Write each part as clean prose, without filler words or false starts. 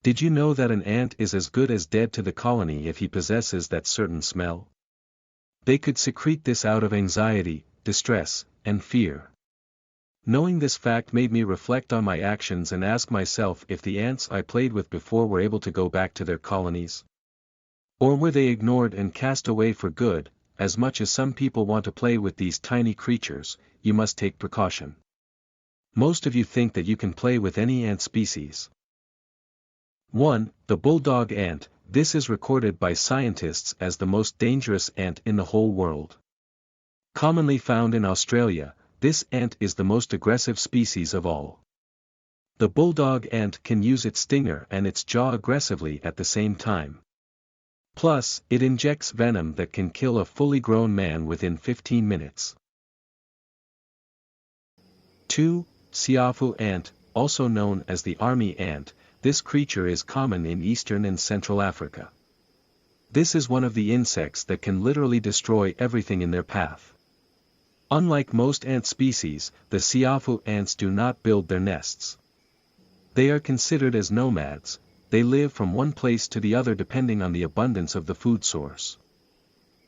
Did you know that an ant is as good as dead to the colony if he possesses that certain smell? They could secrete this out of anxiety, distress, and fear. Knowing this fact made me reflect on my actions and ask myself if the ants I played with before were able to go back to their colonies. Or were they ignored and cast away for good? As much as some people want to play with these tiny creatures, you must take precaution. Most of you think that you can play with any ant species. 1. The Bulldog Ant. This is recorded by scientists as the most dangerous ant in the whole world. Commonly found in Australia, this ant is the most aggressive species of all. The Bulldog Ant can use its stinger and its jaw aggressively at the same time. Plus, it injects venom that can kill a fully grown man within 15 minutes. 2. Siafu Ant, also known as the army ant. This creature is common in eastern and central Africa. This is one of the insects that can literally destroy everything in their path. Unlike most ant species, the Siafu ants do not build their nests. They are considered as nomads. They live from one place to the other depending on the abundance of the food source.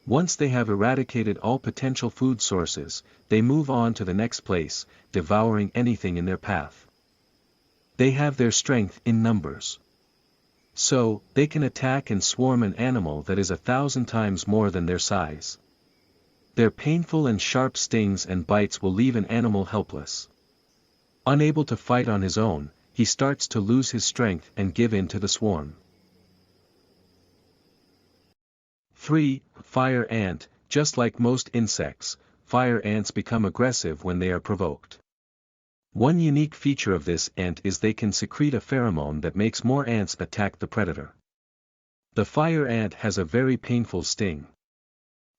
Once they have eradicated all potential food sources, they move on to the next place, devouring anything in their path. They have their strength in numbers. So, they can attack and swarm an animal that is 1,000 times more than their size. Their painful and sharp stings and bites will leave an animal helpless. Unable to fight on his own, he starts to lose his strength and give in to the swarm. 3. Fire Ant. Just like most insects, fire ants become aggressive when they are provoked. One unique feature of this ant is they can secrete a pheromone that makes more ants attack the predator. The fire ant has a very painful sting.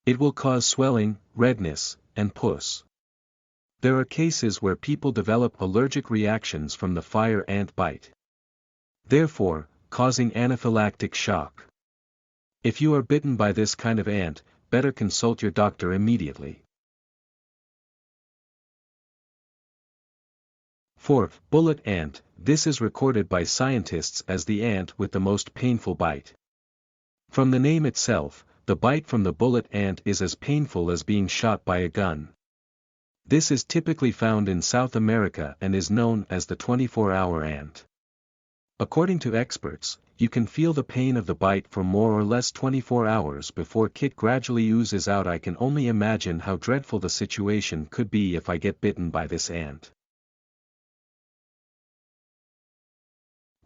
It will cause swelling, redness, and pus. There are cases where people develop allergic reactions from the fire ant bite. Therefore, causing anaphylactic shock. If you are bitten by this kind of ant, better consult your doctor immediately. 4. Bullet Ant. This is recorded by scientists as the ant with the most painful bite. From the name itself, the bite from the bullet ant is as painful as being shot by a gun. This is typically found in South America and is known as the 24-hour ant. According to experts, you can feel the pain of the bite for more or less 24 hours before it gradually oozes out. I can only imagine how dreadful the situation could be if I get bitten by this ant.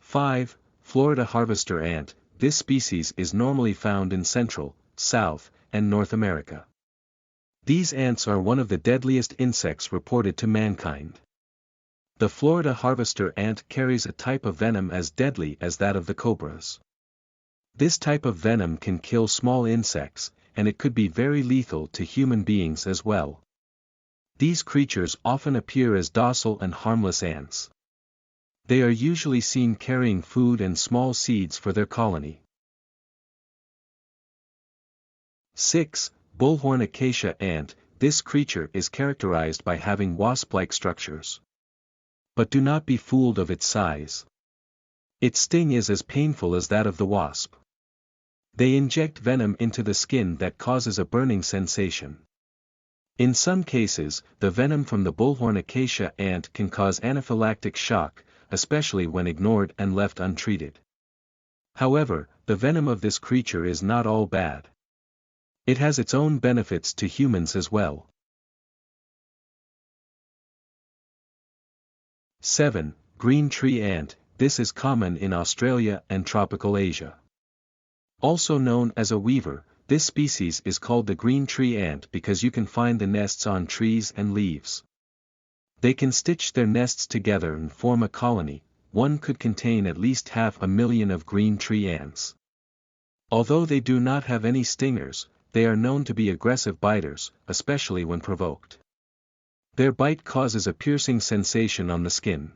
5. Florida Harvester Ant. This species is normally found in Central, South, and North America. These ants are one of the deadliest insects reported to mankind. The Florida Harvester Ant carries a type of venom as deadly as that of the cobras. This type of venom can kill small insects, and it could be very lethal to human beings as well. These creatures often appear as docile and harmless ants. They are usually seen carrying food and small seeds for their colony. 6. Bullhorn Acacia Ant. This creature is characterized by having wasp-like structures. But do not be fooled of its size. Its sting is as painful as that of the wasp. They inject venom into the skin that causes a burning sensation. In some cases, the venom from the Bullhorn Acacia Ant can cause anaphylactic shock, especially when ignored and left untreated. However, the venom of this creature is not all bad. It has its own benefits to humans as well. 7. Green Tree Ant. This is common in Australia and tropical Asia. Also known as a weaver, this species is called the green tree ant because you can find the nests on trees and leaves. They can stitch their nests together and form a colony. One could contain at least 500,000 of green tree ants. Although they do not have any stingers, they are known to be aggressive biters, especially when provoked. Their bite causes a piercing sensation on the skin.